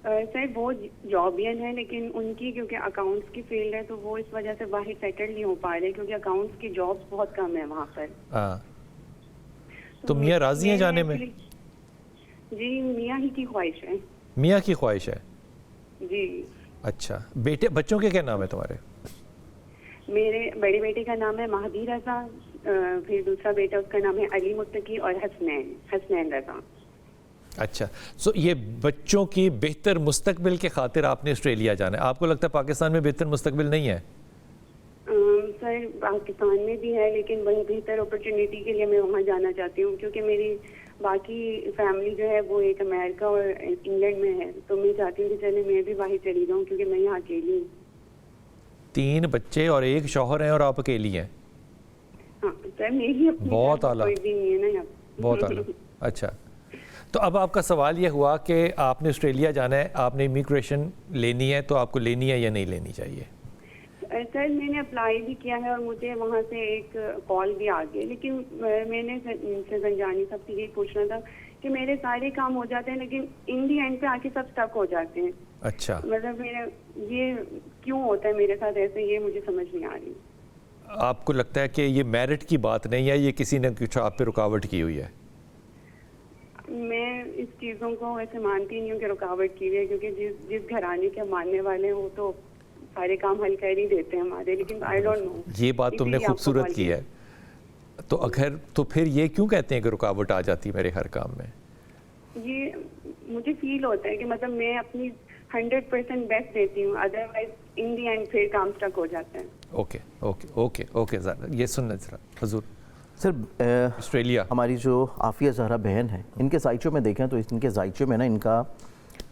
سر وہ جابین ہے, لیکن ان کی کیونکہ اکاؤنٹس کی فیلڈ ہے تو وہ اس وجہ سے باہر سیٹل نہیں ہو پا رہے کیونکہ اکاؤنٹس کی جابس بہت کم ہیں وہاں پر. ہاں. تو میاں راضی ہیں جانے میں؟ جی میاں ہی کی خواہش ہے. میاں کی خواہش ہے. جی. اچھا. بچوں کے کیا نام ہے تمہارے؟ میرے بڑے بیٹے کا نام ہے مہدی رضا, پھر دوسرا بیٹا اس کا نام ہے علی متقی, اور حسنین رضا. اچھا. سو یہ بچوں کی بہتر مستقبل کے خاطر آپ نے آسٹریلیا جانا ہے. آپ کو لگتا ہے پاکستان میں بہتر مستقبل نہیں ہے؟ سر پاکستان میں بھی ہے, لیکن وہی بہتر اپرچونیٹی کے لیے میں وہاں جانا چاہتی ہوں کیونکہ میری باقی فیملی جو ہے وہ ایک امریکہ اور انگلینڈ میں ہے. تو میں چاہتی ہوں کہ چلے میں بھی باہر چلی جاؤں کیونکہ میں یہاں اکیلی ہوں. 3 بچے اور 1 شوہر ہیں اور آپ اکیلی ہیں؟ ہاں سر میری اپنی بہت اعلیٰ. کوئی بھی نہیں ہے نا یہاں. بہت اعلیٰ. اچھا. تو اب آپ کا سوال یہ ہوا کہ آپ نے آسٹریلیا جانا ہے, آپ نے امیگریشن لینی ہے, تو آپ کو لینی ہے یا نہیں لینی چاہیے؟ سر میں نے اپلائی بھی کیا ہے اور مجھے وہاں سے ایک کال بھی آ گئی, لیکن میں نے زنجانی صاحب سے یہ پوچھنا تھا کہ میرے سارے کام ہو جاتے ہیں لیکن ان دی اینڈ پہ آ کے سب اسٹک ہو جاتے ہیں. اچھا. مطلب یہ کیوں ہوتا ہے میرے ساتھ ایسے, یہ مجھے سمجھ نہیں آ رہی. آپ کو لگتا ہے کہ یہ میرٹ کی بات نہیں ہے, یہ کسی نے کچھ آپ پہ رکاوٹ کی ہوئی ہے؟ میں اس چیزوں کو ایسے مانتی نہیں ہوں کہ رکاوٹ کی ہوئی ہے, کیونکہ جس گھرانے کے ماننے والے ہیں وہ تو سارے کام حل کر ہی دیتے ہیں ہمارے, لیکن آئی ڈونٹ نو. یہ بات تم نے خوبصورت کی ہے. تو اگر تو پھر یہ کیوں کہتے ہیں کہ رکاوٹ آ جاتی ہے میرے ہر کام میں؟ یہ مجھے فیل ہوتا ہے کہ مطلب میں اپنی 100% بیسٹ دیتی ہوں, ادروائز ان دی اینڈ پھر کام اسٹک ہو جاتا ہے. Okay okay okay okay. یہ سننا ذرا حضور. سر آسٹریلیا ہماری جو عافیہ زہرا بہن ہے, ان کے ذائچوں میں دیکھیں تو ان کے ذائچوں میں نا ان کا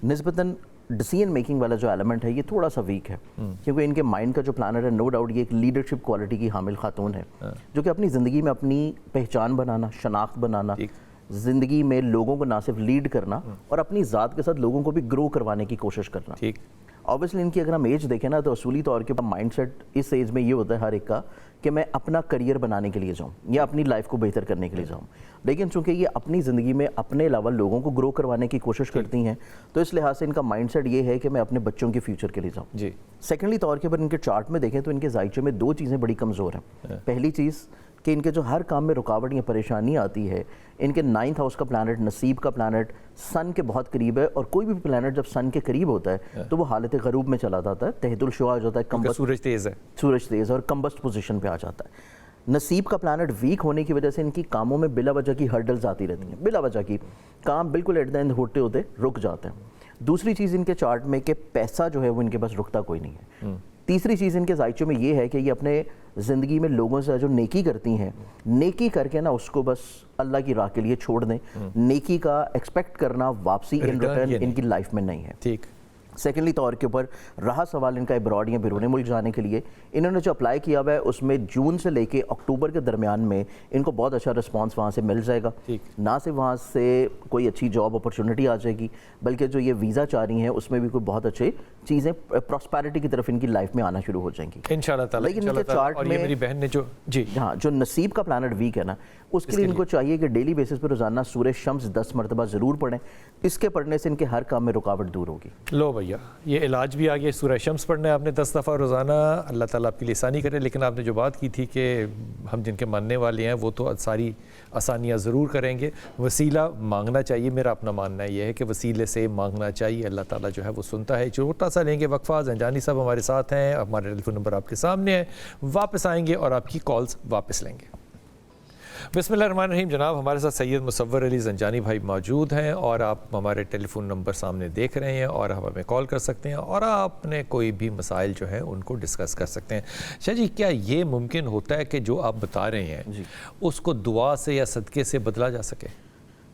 نسبتاً ڈیسیژن میکنگ والا جو ایلیمنٹ ہے یہ تھوڑا سا ویک ہے, کیونکہ ان کے مائنڈ کا جو پلانر ہے نو ڈاؤٹ یہ ایک لیڈرشپ کوالٹی کی حامل خاتون ہے, جو کہ اپنی زندگی میں اپنی پہچان بنانا, شناخت بنانا, زندگی میں لوگوں کو نہ صرف لیڈ کرنا اور اپنی ذات کے ساتھ لوگوں کو بھی گرو کروانے کی کوشش کرنا. ٹھیک. اوبیسلی ان کی اگر ہم ایج دیکھیں نا تو اصولی طور کے مائنڈ سیٹ اس ایج میں یہ ہوتا ہے ہر ایک کا کہ میں اپنا کریئر بنانے کے لیے جاؤں یا اپنی لائف کو بہتر کرنے کے لیے جاؤں, لیکن چونکہ یہ اپنی زندگی میں اپنے علاوہ لوگوں کو گرو کروانے کی کوشش کرتی ہیں تو اس لحاظ سے ان کا مائنڈ سیٹ یہ ہے کہ میں اپنے بچوں کے فیوچر کے لیے جاؤں. جی. سیکنڈلی طور کے اوپر ان کے چارٹ میں دیکھیں تو ان کے ذائچے میں 2 چیزیں بڑی کمزور ہیں. پہلی چیز کہ ان کے جو ہر کام میں رکاوٹ یا پریشانی آتی ہے, ان کے 9th ہاؤس کا پلانٹ, نصیب کا پلانٹ سن کے بہت قریب ہے, اور کوئی بھی پلانٹ جب سن کے قریب ہوتا ہے تو وہ حالت غروب میں چلا جاتا ہے, تحت الشعاع ہو جاتا ہے, سورج تیز ہے, سورج تیز اور کمبسٹ پوزیشن پہ آ جاتا ہے. نصیب کا پلانٹ ویک ہونے کی وجہ سے ان کی کاموں میں بلا وجہ کی ہرڈلز آتی رہتی ہیں, بلا وجہ کی کام بالکل ایٹ دا اینڈ ہوتے ہوتے رک جاتے ہیں. دوسری چیز ان کے چارٹ میں کہ پیسہ جو ہے وہ ان کے پاس رکتا کوئی نہیں ہے. تیسری چیز ان کے ذائچوں میں یہ ہے کہ یہ اپنے زندگی میں لوگوں سے جو نیکی کرتی ہیں, نیکی کر کے نا اس کو بس اللہ کی راہ کے لیے چھوڑ دیں. نیکی کا ایکسپیکٹ کرنا واپسی ان ریٹرن ان کی لائف میں نہیں ہے. ٹھیک. सेकेंडली तौर के ऊपर रहा सवाल इनका अब्रॉड या बैरून मुल्क जाने के लिए, इन्होंने जो अप्लाई किया हुआ है उसमें जून से लेके अक्टूबर के दरमियान में इनको बहुत अच्छा रिस्पांस वहाँ से मिल जाएगा। ना सिर्फ वहाँ से कोई अच्छी जॉब अपॉर्चुनिटी आ जाएगी, बल्कि जो ये वीज़ा चाह रही हैं उसमें भी कोई बहुत अच्छे चीज़ें प्रॉस्पेरिटी की तरफ इनकी लाइफ में आना शुरू हो जाएंगी इंशाल्लाह ताला। लेकिन इनके चार्ट में मेरी बहन ने जो जी हाँ जो नसीब का प्लानट वीक है ना, उसके लिए इनको चाहिए कि डेली बेसिस पर रोज़ाना सूरह शम्स 10 मरतबा ज़रूर पढ़ें। इसके पढ़ने से इनके हर काम में रुकावट दूर होगी। लो भैया ये इलाज भी आ गया, सूरह शम्स पढ़ना है आपने 10 दफ़ा रोज़ाना, अल्लाह ताला आपकी लिसानी करे। लेकिन आपने जो बात की थी कि हम जिनके मानने वाले हैं वो तो सारी आसानियाँ ज़रूर करेंगे, वसीला मांगना चाहिए। मेरा अपना मानना ये है कि वसीले से मांगना चाहिए, अल्लाह ताला जो है वो सुनता है। छोटा सा लेंगे वक्फा, ज़ंजानी साहब हमारे साथ हैं, हमारे टेलीफोन नंबर आपके सामने है, वापस आएंगे और आपकी कॉल्स वापस लेंगे। बिस्मिल्लाहिर्रहमानिर्रहीम। जनाब हमारे साथ सैयद मुसव्वर अली ज़ंजानी भाई मौजूद हैं और आप हमारे टेलीफोन नंबर सामने देख रहे हैं और आप हमें कॉल कर सकते हैं और आपने कोई भी मसाइल जो है उनको डिस्कस कर सकते हैं। शाह जी क्या ये मुमकिन होता है कि जो आप बता रहे हैं उसको दुआ से या सदक़े से बदला जा सके?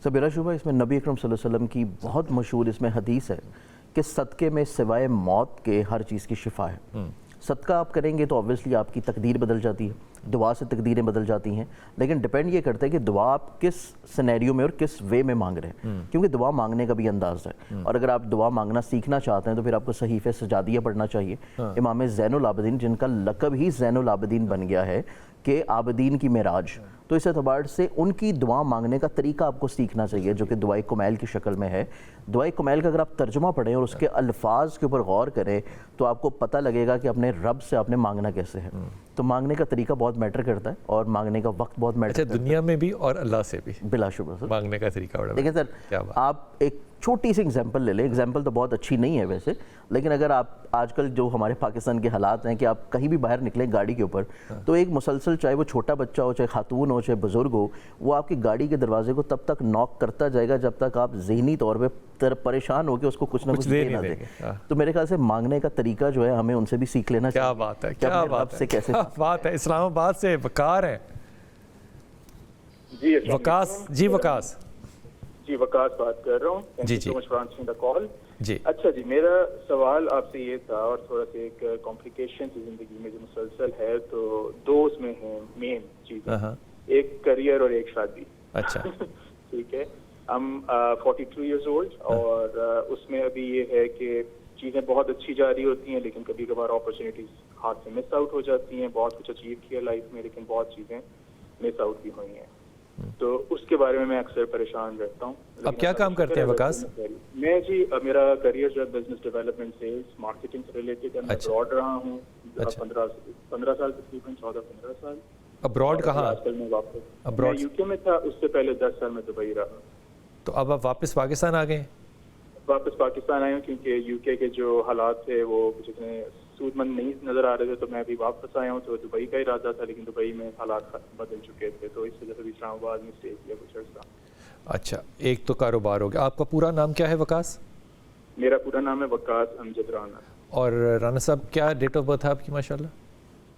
सब बिला शुबा इसमें नबी अकरम सल्लल्लाहु अलैहि वसल्लम की बहुत मशहूर इसमें हदीस है कि सदक़े में सिवाय मौत के हर चीज़ की शिफा है। सदका आप करेंगे तो ऑब्वियसली आपकी तकदीर बदल जाती है, दुआ से तकदीरें बदल जाती हैं, लेकिन डिपेंड ये करता है कि दुआ आप किस सिनेरियो में और किस वे में मांग रहे हैं, क्योंकि दुआ मांगने का भी अंदाज़ है। और अगर आप दुआ मांगना सीखना चाहते हैं तो फिर आपको सहीफ़े सजादिया पढ़ना चाहिए। इमाम ज़ैनुल आबिदीन, जिनका लक़ब ही ज़ैनुल आबिदीन बन गया है कि आबिदीन की मेराज, तो इस एतबार से उनकी दुआ मांगने का तरीका आपको सीखना चाहिए, जो कि दुआए कुमैल की शक्ल में है। दुआए कुमैल का अगर आप तर्जुमा पढ़ें और उसके अल्फाज के ऊपर गौर करें तो आपको पता लगेगा कि अपने रब से आपने मांगना कैसे है। तो मांगने का तरीका बहुत मैटर करता है और मांगने का वक्त बहुत मैटर करता है, दुनिया में भी और अल्लाह से भी बिलाशुबा सर मांगने का तरीका बड़ा। लेकिन सर आप एक छोटी सी एग्जांपल ले लें, एग्जांपल तो बहुत अच्छी नहीं है वैसे, लेकिन अगर आप आजकल जो हमारे पाकिस्तान के हालात हैं कि आप कहीं भी बाहर निकलें गाड़ी के ऊपर तो एक मुसलसल, चाहे वो छोटा बच्चा हो, चाहे खातून हो, चाहे बुजुर्ग हो, वो आपकी गाड़ी के दरवाजे को तब तक नॉक करता जाएगा जब तक आप ज़हनी तौर पर परेशान हो के उसको कुछ ना कुछ दे ना दें। तो मेरे ख्याल से मांगने का तरीका जो है हमें उनसे भी सीख लेना चाहिए। क्या बात है, क्या बात है, कैसे बात है। इस्लामाबाद से वकार है जी, वकास जी, वकास जी, वकास बात कर रहा हूँ जी जी कॉल जी। अच्छा जी, मेरा सवाल आपसे ये था और थोड़ा सा एक कॉम्प्लिकेशन थी जिंदगी में जो मुसलसल है, तो दो उसमें है मेन चीज़ें, एक करियर और एक शादी। अच्छा ठीक है, हम 42 इयर्स ओल्ड और उसमें अभी ये है कि चीज़ें बहुत अच्छी जा रही होती हैं लेकिन कभी कभार अपॉर्चुनिटीज हाथ से मिस आउट हो जाती हैं। बहुत कुछ अचीव किया लाइफ में लेकिन बहुत चीज़ें मिस आउट भी हुई हैं, तो उसके बारे में मैं अक्सर परेशान रहता हूँ। अब क्या काम करते हैं वकास? मैं जी मेरा करियर जो है बिजनेस डेवलपमेंट, सेल्स, मार्केटिंग से रिलेटेड है। मैं अब्रॉड रहा हूँ 15 साल, तकरीबन 14-15 साल। अब्रॉड कहाँ? आजकल मैं वापस अब्रॉड यूके में था, उससे पहले 10 साल में दुबई रहा। तो अब आप वापस पाकिस्तान आ गए? वापस पाकिस्तान आया हूँ क्योंकि यूके के जो हालात थे वो जितने सूदमंद नहीं नजर आ रहे थे, तो मैं अभी वापस आया हूँ। तो दुबई का इरादा था लेकिन दुबई में हालात बदल चुके थे, तो इस वजह से इस्लामाबाद में स्टे किया कुछ अर्सा। अच्छा, एक तो कारोबार हो गया। आपका पूरा नाम क्या है वकास? मेरा पूरा नाम है वकास अमजद राना। और राना साहब क्या डेट ऑफ बर्थ है आपकी? माशाल्लाह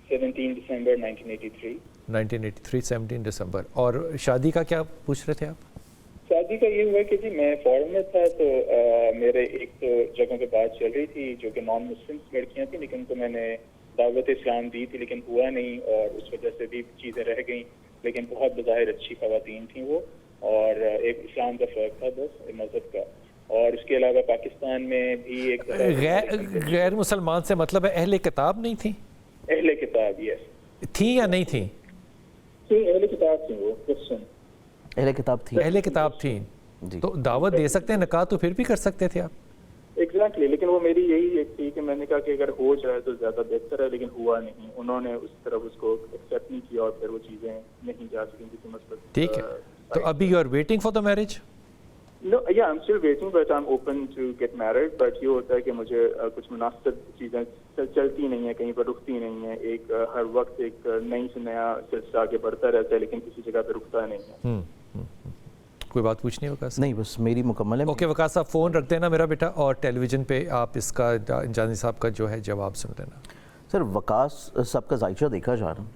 17 दिसंबर 1983। 1983 17 दिसंबर। और शादी का क्या पूछ रहे थे आप? शादी का ये हुआ कि जी मैं फॉरेन में था, तो मेरे एक तो जगहों पे बात चल रही थी जो कि नॉन मुस्लिम लड़कियां थी, लेकिन उनको मैंने दावत इस्लाम दी थी लेकिन हुआ नहीं और उस वजह से भी चीज़ें रह गई। लेकिन बहुत बज़ाहिर अच्छी ख़वातीन थी वो, और एक इस्लाम का फ़र्क था बस मज़हब का। और इसके अलावा पाकिस्तान में भी एक गैर मुसलमान से मतलब है अहले किताब नहीं थी? अहले किताब यस थी या नहीं थी? अहले किताब थी, वो क्रिश्चियन अहले किताब थी। अहले किताब थी तो दावत दे सकते हैं, निकाह तो फिर भी कर सकते थे आप। एग्जैक्टली, लेकिन वो मेरी यही एक थी कि मैंने कहा कि अगर हो जाए तो ज़्यादा बेहतर है, लेकिन हुआ नहीं। उन्होंने उस तरफ उसको एक्सेप्ट नहीं किया और फिर वो चीज़ें नहीं जा सकें किसी मसले। ठीक है, तो अभी you are waiting for the marriage? No, yeah, I'm still waiting, but I'm open to get married. But ये होता है कि मुझे कुछ मुनासिब चीज़ें चलती नहीं है, कहीं पर रुकती नहीं है। एक हर वक्त एक नई से नया सिलसिला आगे बढ़ता रहता है लेकिन किसी जगह पे रुकता नहीं है। कोई बात पूछनी है वकास? नहीं, बस मेरी मुकम्मल है। ओके वकास साहब, फ़ोन रख देना मेरा बेटा और टेलीविज़न पे आप इसका जानी साहब का जो है जवाब सुन लेना। सर वकास साहब का जायचा देखा जा रहा है,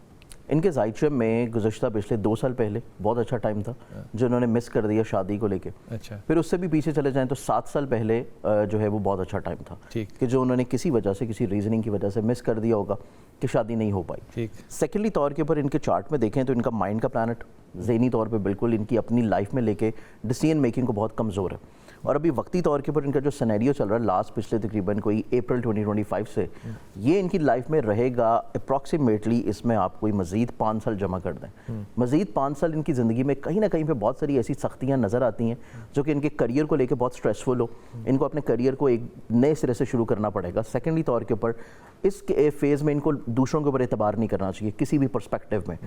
इनके जायचे में गुज़श्ता पिछले 2 साल पहले बहुत अच्छा टाइम था जो उन्होंने मिस कर दिया शादी को लेके। अच्छा। फिर उससे भी पीछे चले जाएं तो 7 साल पहले जो है वो बहुत अच्छा टाइम था कि जो उन्होंने किसी वजह से, किसी रीजनिंग की वजह से मिस कर दिया होगा कि शादी नहीं हो पाई। सेकेंडली तौर के ऊपर इनके चार्ट में देखें तो इनका माइंड का प्लैनेट ज़हनी तौर पे बिल्कुल इनकी अपनी लाइफ में लेके डिसीजन मेकिंग को बहुत कमज़ोर है। और अभी वक्ती तौर के ऊपर इनका जो सिनेरियो चल रहा है लास्ट पिछले तकरीबन कोई अप्रैल 2025 से, ये इनकी लाइफ में रहेगा अप्रॉक्सीमेटली, इसमें आप कोई मज़ीद 5 साल जमा कर दें, मज़ीद 5 साल इनकी ज़िंदगी में कहीं ना कहीं पे बहुत सारी ऐसी सख्तियाँ नज़र आती हैं जो कि इनके करियर को लेकर बहुत स्ट्रेसफुल हो। इनको अपने करियर को एक नए सिरे से शुरू करना पड़ेगा। सेकेंडली तौर के ऊपर इस फेज़ में इनको दूसरों के ऊपर एतबार नहीं करना चाहिए किसी भी पर्सपेक्टिव में,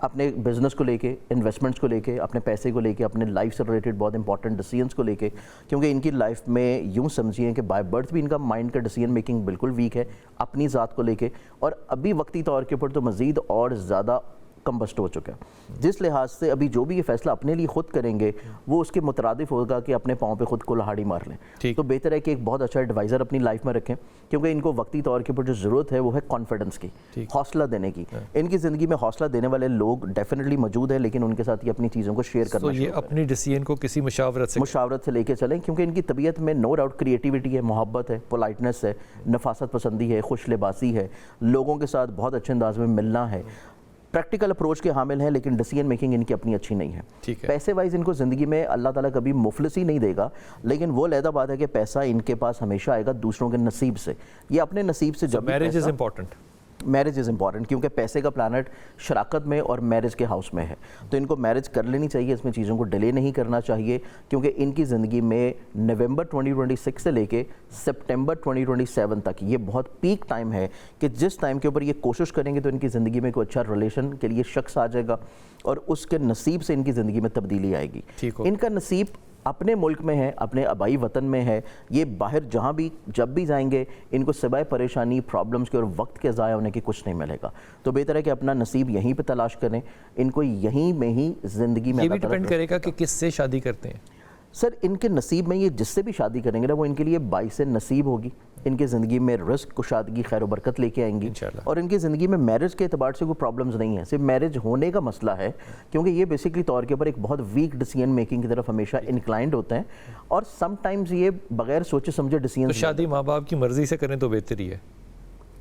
अपने बिजनेस को लेके, इन्वेस्टमेंट्स को लेके, अपने पैसे को लेके, अपने लाइफ से रिलेटेड बहुत इंपॉर्टेंट डिसीजंस को लेके, क्योंकि इनकी लाइफ में यूँ समझिए कि बाय बर्थ भी इनका माइंड का डिसीजन मेकिंग बिल्कुल वीक है अपनी ज़ात को लेके, और अभी वक्ती तौर के ऊपर तो मज़ीद और ज़्यादा कम्बस्ट हो चुका है। जिस लिहाज से अभी जो भी ये फैसला अपने लिए खुद करेंगे वो उसके मुतरादिफ होगा कि अपने पाँव पे खुद को लहाड़ी मार लें। तो बेहतर है कि एक बहुत अच्छा एडवाइज़र अपनी लाइफ में रखें, क्योंकि इनको वक्ती तौर के ऊपर जो ज़रूरत है वो है कॉन्फिडेंस की, हौसला देने की। इनकी ज़िंदगी में हौसला देने वाले लोग डेफिनेटली मौजूद हैं, लेकिन उनके साथ ये अपनी चीज़ों को शेयर करना ये अपनी डिसीजन को किसी मुशावरत से लेके चलें, क्योंकि इनकी तबीयत में नो डाउट क्रिएटिविटी है, मोहब्बत है, पोलाइटनेस है, नफासत पसंदी है, खुश लिबासी है, लोगों के साथ बहुत अच्छे अंदाज में मिलना है, प्रैक्टिकल अप्रोच के हामिल हैं, लेकिन डिसीजन मेकिंग इनकी अपनी अच्छी नहीं है। पैसे वाइज इनको ज़िंदगी में अल्लाह ताला कभी मुफलिस ही नहीं देगा, लेकिन वो अलहदा बात है कि पैसा इनके पास हमेशा आएगा दूसरों के नसीब से। ये अपने नसीब से जब marriage is important, marriage is important, क्योंकि पैसे का प्लानट शराकत में और मैरिज के हाउस में है, तो इनको मैरिज कर लेनी चाहिए, इसमें चीज़ों को डिले नहीं करना चाहिए, क्योंकि इनकी ज़िंदगी में नवंबर 2026 से लेके सितंबर 2027 तक ये बहुत पीक टाइम है कि जिस टाइम के ऊपर ये कोशिश करेंगे तो इनकी ज़िंदगी में कोई अच्छा रिलेशन के लिए शख्स आ जाएगा और उसके नसीब से इनकी ज़िंदगी में तब्दीली आएगी। इनका नसीब अपने मुल्क में है, अपने आबाई वतन में है, ये बाहर जहाँ भी जब भी जाएंगे इनको सिवाय परेशानी, प्रॉब्लम्स के और वक्त के ज़ाया होने की कुछ नहीं मिलेगा। तो बेहतर है कि अपना नसीब यहीं पे तलाश करें, इनको यहीं में ही ज़िंदगी में। ये भी डिपेंड करेगा कि किससे शादी करते हैं सर, इनके नसीब में ये जिससे भी शादी करेंगे ना वो इनके लिए बाइस नसीब होगी, इनके ज़िंदगी में रिस्क, कुशादगी, खैर व बरकत लेके आएंगी, और इनकी ज़िंदगी में मैरिज के एतबार से कोई प्रॉब्लम्स नहीं है, सिर्फ मैरिज होने का मसला है, क्योंकि ये बेसिकली तौर के ऊपर एक बहुत वीक डिसीजन मेकिंग की तरफ हमेशा इंक्लाइंड होते हैं, और समटाइम्स ये बगैर सोचे समझे डिसीजन। तो शादी माँ बाप की मर्ज़ी से करें तो बेहतर ही है,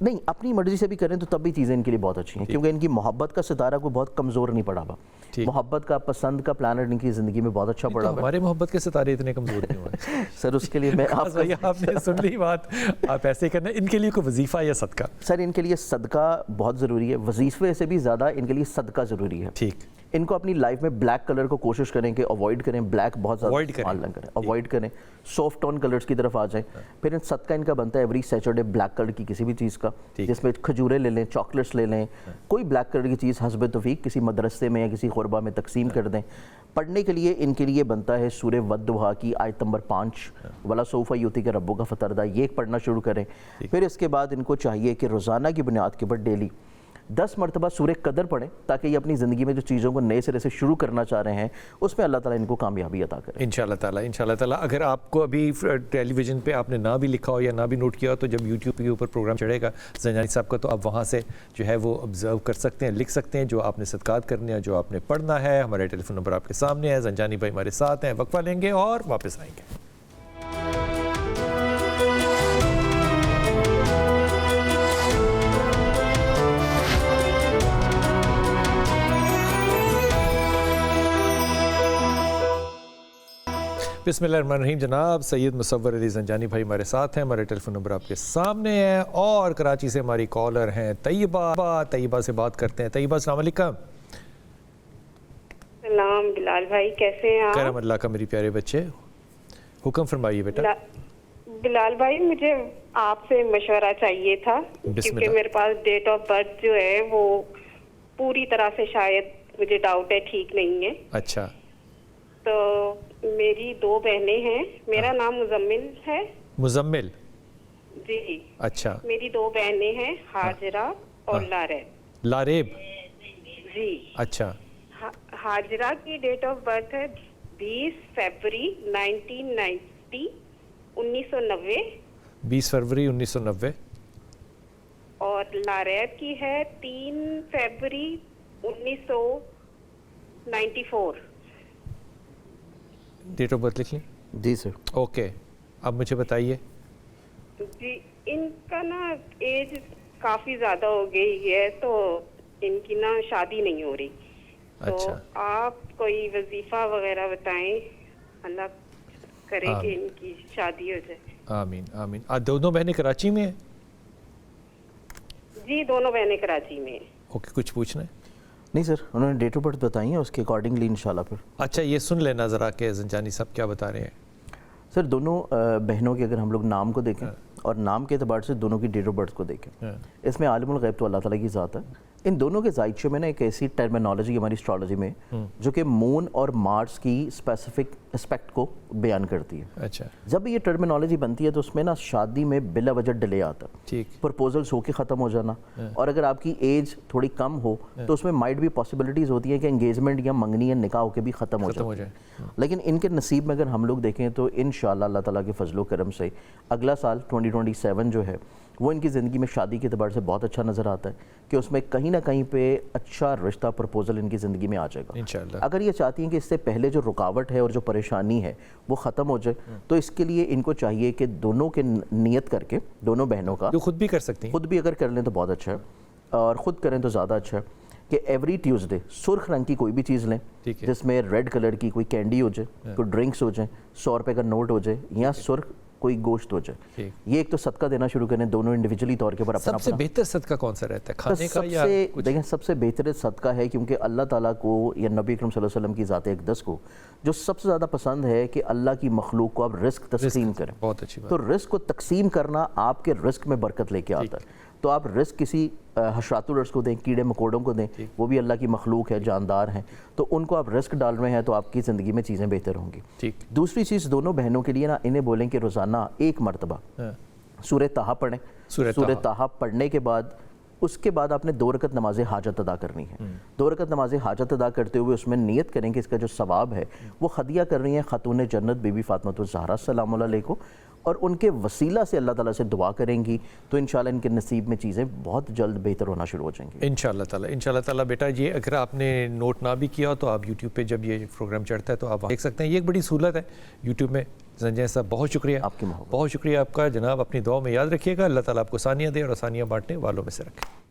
नहीं अपनी मर्जी से भी करें तो तब भी चीज़ें इनके लिए बहुत अच्छी हैं, क्योंकि इनकी मोहब्बत का सितारा को बहुत कमज़ोर नहीं पड़ा हुआ, मोहब्बत का, पसंद का प्लानट इनकी ज़िंदगी में बहुत अच्छा पड़ा हुआ। हमारे मोहब्बत के सितारे इतने कमज़ोर नहीं हुए सर, उसके लिए मैं आपने सुन ली बात, आप ऐसे करना। इनके लिए कोई वजीफ़ा या सदका? सर, इनके लिए सदका बहुत ज़रूरी है, वजीफ़े से भी ज़्यादा इनके लिए सदका ज़रूरी है। ठीक, इनको अपनी लाइफ में ब्लैक कलर को कोशिश करें कि अवॉइड करें, ब्लैक बहुत ज़्यादा इस्तेमाल ना करें, अवॉइड करें, सॉफ्ट टोन कलर्स की तरफ आ जाएं। फिर सदका इनका बनता है एवरी सैटरडे ब्लैक कलर की किसी भी चीज़ का, जिसमें खजूरें ले लें, चॉकलेट्स ले लें, कोई ब्लैक कलर की चीज़ हस्ब तौफीक किसी मदरसे में या किसी खुरबा में तकसीम कर दें। पढ़ने के लिए इनके लिए बनता है सूरह वद्दुहा की आयत नंबर 5, वला सौफा युती के रब्बो का फतरदा, ये पढ़ना शुरू करें। फिर इसके बाद इनको चाहिए कि रोज़ाना की बुनियाद के ऊपर डेली 10 मरतबा सूरह कदर पढ़ें, ताकि ये अपनी ज़िंदगी में जो चीज़ों को नए सिरे से शुरू करना चाह रहे हैं उसमें अल्लाह ताला इनको कामयाबी अता करे इंशाअल्लाह ताला। अगर आपको अभी टेलीविज़न पे आपने ना भी लिखा हो या ना भी नोट किया हो, तो जब यूट्यूब के ऊपर प्रोग्राम चढ़ेगा ज़ंजानी साहब का, तो आप वहाँ से जो है वो ऑब्ज़र्व कर सकते हैं, लिख सकते हैं जो आपने सदकात करने हैं, जो आपने पढ़ना है। हमारे टेलीफोन नंबर आपके सामने है, ज़ंजानी भाई हमारे साथ हैं, वक्फा लेंगे और वापस आएंगे। बिस्मिल्लाहिर्रहमानिर्रहीम। जनाब सैयद मुसव्वर अली ज़ंजानी भाई हमारे साथ हैं, हमारे टेलीफोन नंबर आपके सामने है, और कराची से हमारी कॉलर हैं तैयबा से बात करते हैं। तैयबा, अस्सलाम वालेकुम। सलाम बिलाल भाई, कैसे हैं आप? करम अल्लाह का मेरी प्यारे बच्चे, हुक्म फरमाइए बेटा। बिलाल भाई, मुझे आपसे मशवरा चाहिए था, क्योंकि मेरे पास डेट ऑफ बर्थ जो है वो पूरी तरह से शायद मुझे डाउट है ठीक नहीं है। अच्छा। तो मेरी 2 बहनें हैं, मेरा नाम मुजम्मिल है। मुजम्मिल जी। अच्छा। मेरी 2 बहनें हैं, हाजरा और लारेब। लारेब जी। अच्छा। हाजरा की डेट ऑफ बर्थ है 20 फरवरी 1990 1990। 20 फरवरी 1990। और लारेब की है 3 फरवरी 1994। डेट ऑफ बर्थ लिख लें? जी सर। ओके, अब मुझे बताइए। जी, इनका ना एज काफ़ी ज़्यादा हो गई है, तो इनकी ना शादी नहीं हो रही। अच्छा। तो आप कोई वजीफा वगैरह बताएं, अल्लाह करे कि इनकी शादी हो जाए। आमीन आमीन। दोनों बहनें कराची में हैं? जी, दोनों बहनें कराची में हैं। ओके, कुछ पूछना है? नहीं सर, उन्होंने डेट ऑफ बर्थ बताई है, उसके अकॉर्डिंगली इंशाल्लाह फिर। अच्छा, ये सुन लेना ज़रा कि ज़ंजानी साहब क्या बता रहे हैं। सर दोनों बहनों के अगर हम लोग नाम को देखें और नाम के एतबार से दोनों की डेट ऑफ बर्थ को देखें, इसमें आलिमुल गैब तो अल्लाह ताला की ज़ात है। इन दोनों के जायचे में ना एक ऐसी टर्मिनोलॉजी हमारी एस्ट्रोलॉजी में जो कि मून और मार्स की स्पेसिफिक एस्पेक्ट को बयान करती है। अच्छा। जब ये टर्मिनोलॉजी बनती है तो उसमें ना शादी में बिला वजह डिले आता है, ठीक। प्रपोजल्स होके ख़त्म हो जाना, और अगर आपकी एज थोड़ी कम हो तो उसमें माइट भी पॉसिबिलिटीज़ होती है कि एंगेजमेंट या मंगनी या निकाह होके भी ख़त्म हो जाए। लेकिन इनके नसीब में अगर हम लोग देखें तो इंशाअल्लाह अल्लाह ताला के फजलो करम से अगला साल 2027 जो है वो इनकी ज़िंदगी में शादी के अतबार से बहुत अच्छा नज़र आता है कि उसमें कहीं ना कहीं पे अच्छा रिश्ता प्रपोजल इनकी ज़िंदगी में आ जाएगा इंशाअल्लाह। अगर ये चाहती हैं कि इससे पहले जो रुकावट है और जो परेशानी है वो ख़त्म हो जाए तो इसके लिए इनको चाहिए कि दोनों के नियत करके, दोनों बहनों का, जो खुद भी कर सकती हैं, खुद भी अगर कर लें तो बहुत अच्छा है और ख़ुद करें तो ज़्यादा अच्छा है कि एवरी ट्यूसडे सुर्ख रंग की कोई भी चीज़ लें जिसमें रेड कलर की कोई कैंडी हो जाए, कोई ड्रिंक्स हो जाए, 100 रुपये का नोट हो जाए या सुर्ख कोई गोश्त हो जाए, ये एक तो सदका देना शुरू करें दोनों इंडिविजुअली तौर के ऊपर। अपना सबसे बेहतर सदका कौन सा रहता है, खाने का या कुछ? देखें सबसे बेहतर सदका है क्योंकि अल्लाह ताला को या नबी अकरम सल्लल्लाहु अलैहि वसल्लम की ज़ात अक़दस को जो सबसे ज़्यादा पसंद है कि अल्लाह की मखलूक को आप रिस्क तकसीम करें। बहुत अच्छी बात। तो रिस्क को तकसीम करना आपके रिस्क में बरकत लेके आता है। तो आप रिस्क किसी हशरातुल रिस्क को दें, कीड़े मकोड़ों को दें, वो भी अल्लाह की मखलूक है, जानदार हैं, तो उनको आप रिस्क डाल रहे हैं तो आपकी ज़िंदगी में चीज़ें बेहतर होंगी। ठीक। दूसरी चीज़ दोनों बहनों के लिए ना इन्हें बोलें कि रोज़ाना एक मरतबा सूरह ताहा पढ़ें। सूरह ताहा पढ़ने के बाद उसके बाद आपने 2 रकत नमाज हाजत अदा करनी है। 2 रकत नमाज हाजत अदा करते हुए उसमें नियत करें कि इसका जो सवाब है वो हदिया कर रही हैं खातून जन्नत बीबी फातिमा ज़हरा सलाम अलैहा को, और उनके वसीला से अल्लाह ताला से दुआ करेंगी तो इंशाल्लाह इनके नसीब में चीज़ें बहुत जल्द बेहतर होना शुरू हो जाएंगी इंशाल्लाह ताला। बेटा ये अगर आपने नोट ना भी किया हो तो आप यूट्यूब पे जब ये प्रोग्राम चढ़ता है तो आप देख सकते हैं, ये एक बड़ी सहूलत है यूट्यूब में। संजय साहब बहुत शुक्रिया आपकी, बहुत शुक्रिया आपका जनाब। अपनी दुआ में याद रखिएगा, अल्लाह ताला आपको आसानियाँ दे और आसानियाँ बांटने वालों में से रखें।